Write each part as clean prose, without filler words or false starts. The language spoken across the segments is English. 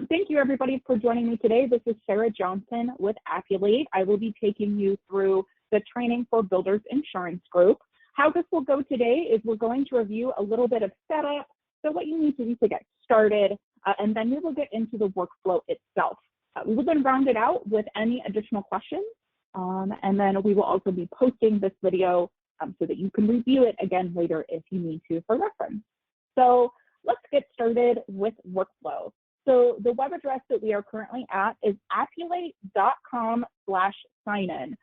Thank you everybody for joining me today. This is Sarah Johnson with Appulate. I will be taking you through the training for Builders Insurance Group. How this will go today is we're going to review a little bit of setup, so what you need to do to get started, and then we will get into the workflow itself. We will then round it out with any additional questions, and then we will also be posting this video so that you can review it again later if you need to for reference. So let's get started with workflow. So the web address that we are currently at is appulate.com/signin.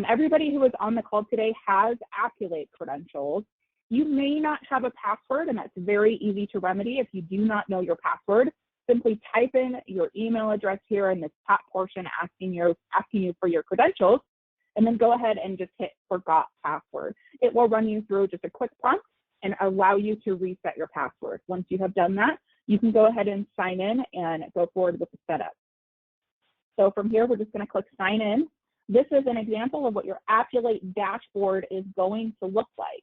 Everybody who is on the call today has Appulate credentials. You may not have a password, and that's very easy to remedy. If you do not know your password, simply type in your email address here in this top portion asking you for your credentials, and then go ahead and just hit forgot password. It will run you through just a quick prompt and allow you to reset your password. Once you have done that, you can go ahead and sign in and go forward with the setup. So from here, we're just going to click sign in. This is an example of what your Appulate dashboard is going to look like.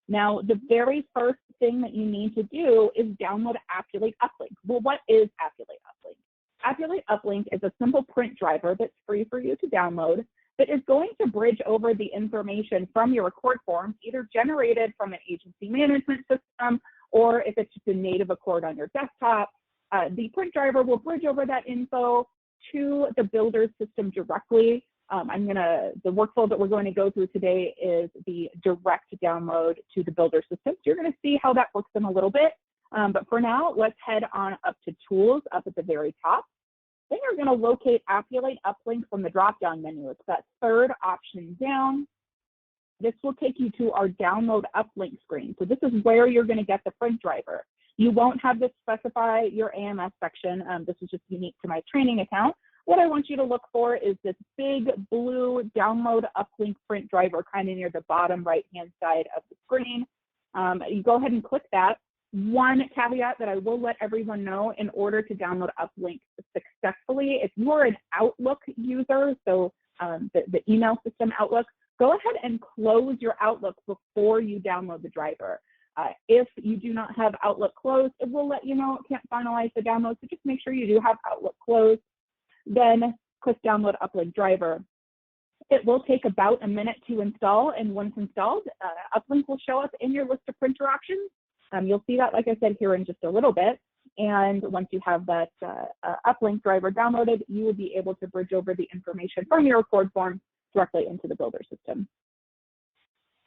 Now, the very first thing that you need to do is download Appulate Uplink. Well, what is Appulate Uplink? Appulate Uplink is a simple print driver that's free for you to download that is going to bridge over the information from your record forms, either generated from an agency management system, or if it's just a native Accord on your desktop. The print driver will bridge over that info to the Builders system directly. The workflow that we're going to go through today is the direct download to the Builder system. So you're going to see how that works in a little bit. But for now, let's head on up to Tools up at the very top. Then you're going to locate Appulate Uplink from the drop-down menu. It's that third option down. This will take you to our Download Uplink screen. So this is where you're going to get the print driver. You won't have this specify your AMS section. This is just unique to my training account. What I want you to look for is this big blue Download Uplink print driver kind of near the bottom right-hand side of the screen. You go ahead and click that. One caveat that I will let everyone know: in order to download Uplink successfully, if you are an Outlook user, so the email system Outlook, go ahead and close your Outlook before you download the driver. If you do not have Outlook closed, it will let you know it can't finalize the download, so just make sure you do have Outlook closed. Then click Download Uplink Driver. It will take about a minute to install, and once installed, Uplink will show up in your list of printer options. You'll see that, like I said, here in just a little bit. And once you have that Uplink driver downloaded, you will be able to bridge over the information from your record form directly into the Builder system.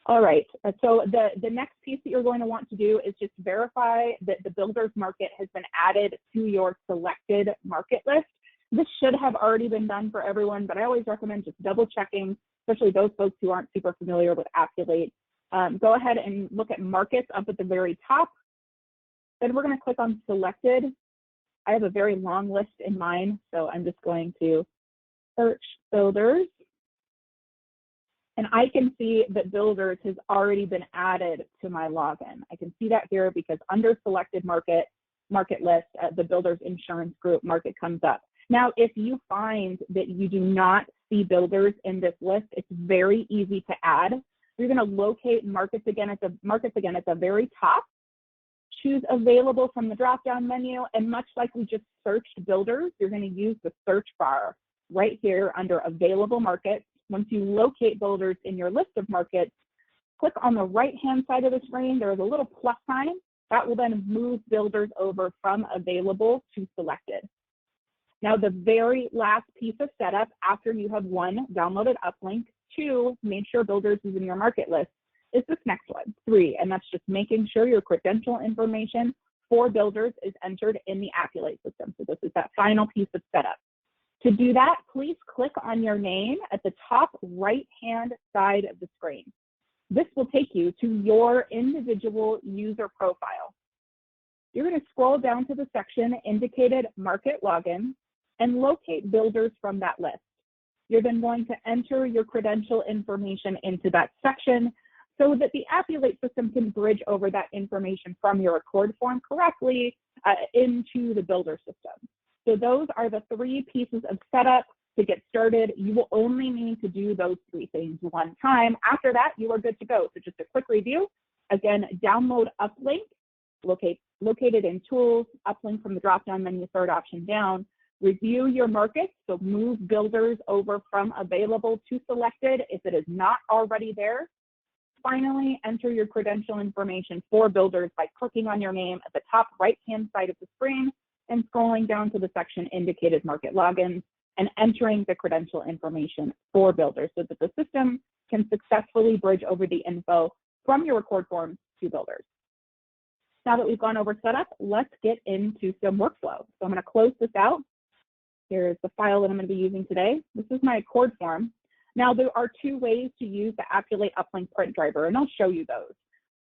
All right, so the next piece that you're going to want to do is just verify that the Builders market has been added to your selected market list. This should have already been done for everyone, but I always recommend just double checking, especially those folks who aren't super familiar with Appulate. Go ahead and look at markets up at the very top. Then we're going to click on selected. I have a very long list in mine, so I'm just going to search Builders. And I can see that Builders has already been added to my login. I can see that here because under selected market list, the Builders Insurance Group market comes up. Now, if you find that you do not see Builders in this list, it's very easy to add. You're going to locate markets again at the very top. Choose available from the drop-down menu, and much like we just searched Builders, you're going to use the search bar right here under available markets. Once you locate Builders in your list of markets, click on the right-hand side of the screen. There is a little plus sign that will then move Builders over from available to selected. Now, the very last piece of setup after you have one, downloaded Uplink, two, made sure Builders is in your market list, is this next one, three, and that's just making sure your credential information for Builders is entered in the Appulate system. So this is that final piece of setup. To do that, please click on your name at the top right-hand side of the screen. This will take you to your individual user profile. You're going to scroll down to the section indicated Market Login and locate Builders from that list. You're then going to enter your credential information into that section so that the Appulate system can bridge over that information from your record form correctly into the Builder system. So those are the three pieces of setup to get started. You will only need to do those three things one time. After that, you are good to go. So just a quick review. Again, download Uplink, locate located in Tools, uplink from the drop-down menu, third option down. Review your markets, so move builders over from available to selected if it is not already there. Finally, enter your credential information for builders by clicking on your name at the top right-hand side of the screen and scrolling down to the section indicated market logins and entering the credential information for builders so that the system can successfully bridge over the info from your record forms to builders. Now that we've gone over setup, let's get into some workflow. So I'm going to close this out. Here's the file that I'm going to be using today. This is my Accord form. Now, there are two ways to use the Appulate Uplink print driver, and I'll show you those.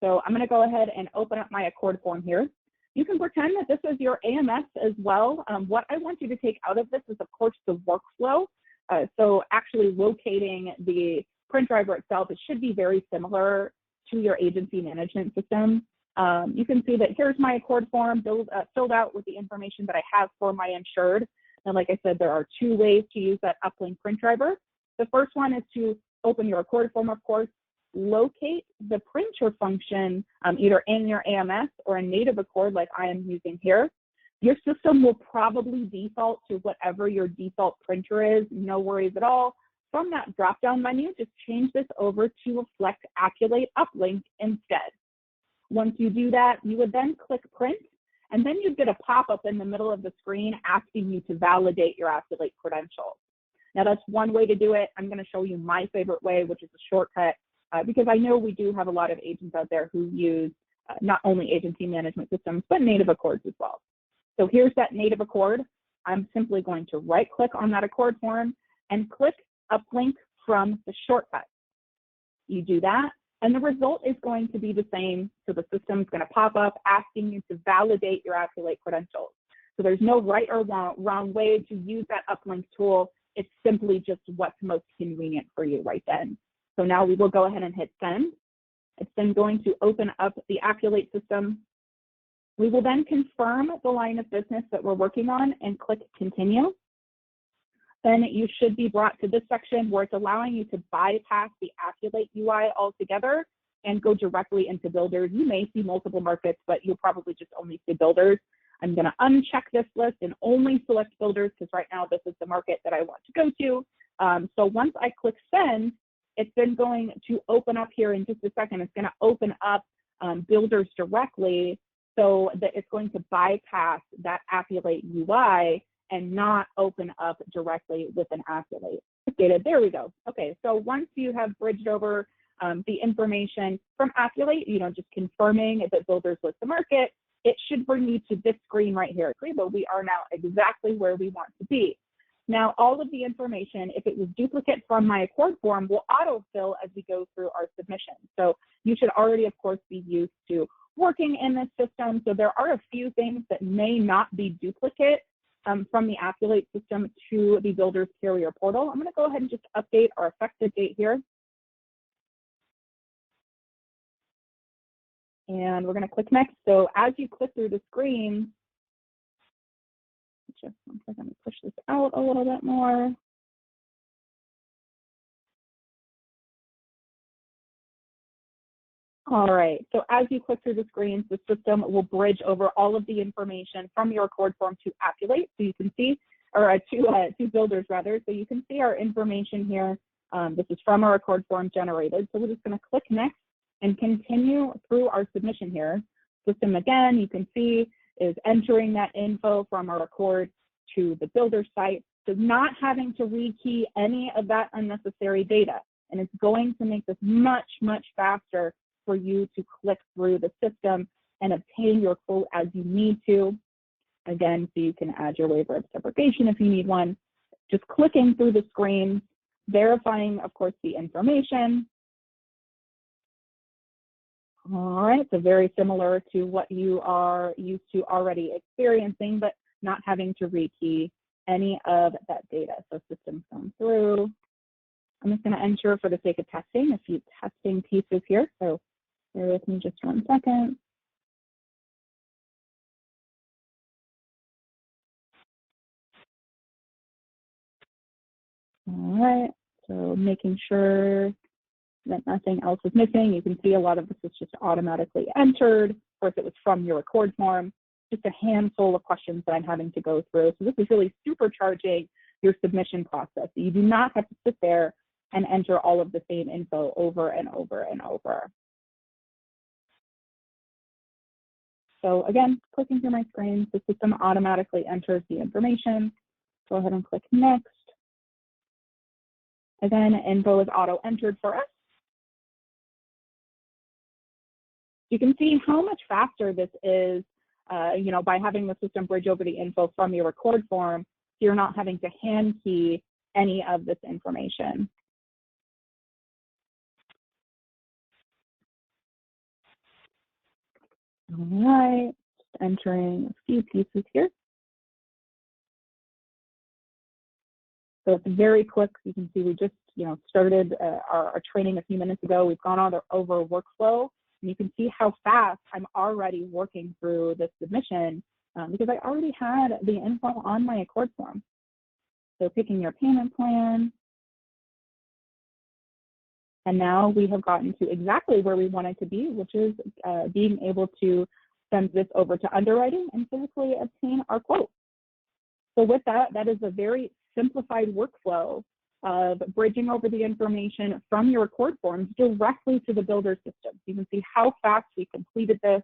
So I'm going to go ahead and open up my Accord form here. You can pretend that this is your AMS as well. What I want you to take out of this is, of course, the workflow. So actually locating the print driver itself, it should be very similar to your agency management system. You can see that here's my Accord form filled out with the information that I have for my insured. And like I said, there are two ways to use that Uplink print driver. The first one is to open your Accord form, of course, locate the printer function either in your AMS or in native Accord like I am using here. Your system will probably default to whatever your default printer is, no worries at all. From that drop-down menu, just change this over to reflect Appulate Uplink instead. Once you do that, you would then click print, and then you'd get a pop-up in the middle of the screen asking you to validate your Appulate credentials. Now that's one way to do it. I'm going to show you my favorite way, which is a shortcut, because I know we do have a lot of agents out there who use not only agency management systems, but native Accords as well. So here's that native Accord. I'm simply going to right-click on that Accord form and click Uplink from the shortcut. You do that, and the result is going to be the same. So the system is going to pop up asking you to validate your Appulate credentials. So there's no right or wrong way to use that Uplink tool. It's simply just what's most convenient for you right then. So now we will go ahead and hit send. It's then going to open up the Appulate system. We will then confirm the line of business that we're working on and click continue. Then you should be brought to this section where it's allowing you to bypass the Appulate UI altogether and go directly into builders. You may see multiple markets, but you'll probably just only see builders. I'm going to uncheck this list and only select builders because right now this is the market that I want to go to. So once I click send, it's then going to open up here in just a second. It's going to open up builders directly so that it's going to bypass that Appulate UI and not open up directly with an Appulate. There we go. Okay, so once you have bridged over the information from Appulate, just confirming that builders list the market, it should bring you to this screen right here. But we are now exactly where we want to be. Now, all of the information, if it was duplicate from my Accord form, will autofill as we go through our submission. So you should already, of course, be used to working in this system. So there are a few things that may not be duplicate from the Appulate system to the Builders Carrier portal. I'm going to go ahead and just update our effective date here. And we're going to click next. So as you click through the screen, just one second, let me push this out a little bit more. All right, so as you click through the screens, the system will bridge over all of the information from your Accord form to Appulate. So you can see, or to builders rather. So you can see our information here. This is from our Accord form generated. So we're just going to click next and continue through our submission here. System, again, you can see, is entering that info from our Accord to the builder site. So not having to rekey any of that unnecessary data. And it's going to make this much, much faster for you to click through the system and obtain your quote as you need to. Again, so you can add your waiver of subrogation if you need one. Just clicking through the screen, verifying, of course, the information. All right, so very similar to what you are used to already experiencing, but not having to rekey any of that data. So system's going through. I'm just going to enter, for the sake of testing, a few testing pieces here. So bear with me just 1 second. All right, so making sure that nothing else is missing. You can see a lot of this is just automatically entered. Of course, it was from your record form, just a handful of questions that I'm having to go through. So this is really supercharging your submission process. You do not have to sit there and enter all of the same info over and over and over. So again, clicking through my screen, the system automatically enters the information. Go ahead and click next. Again, info is auto-entered for us. You can see how much faster this is, by having the system bridge over the info from your record form, so you're not having to hand key any of this information. All right, just entering a few pieces here. So it's very quick. You can see we just, started our training a few minutes ago. We've gone over workflow, and you can see how fast I'm already working through the submission because I already had the info on my Accord form. So picking your payment plan. And now we have gotten to exactly where we wanted to be, which is being able to send this over to underwriting and physically obtain our quote. So with that, that is a very simplified workflow of bridging over the information from your Accord forms directly to the builder system. You can see how fast we completed this.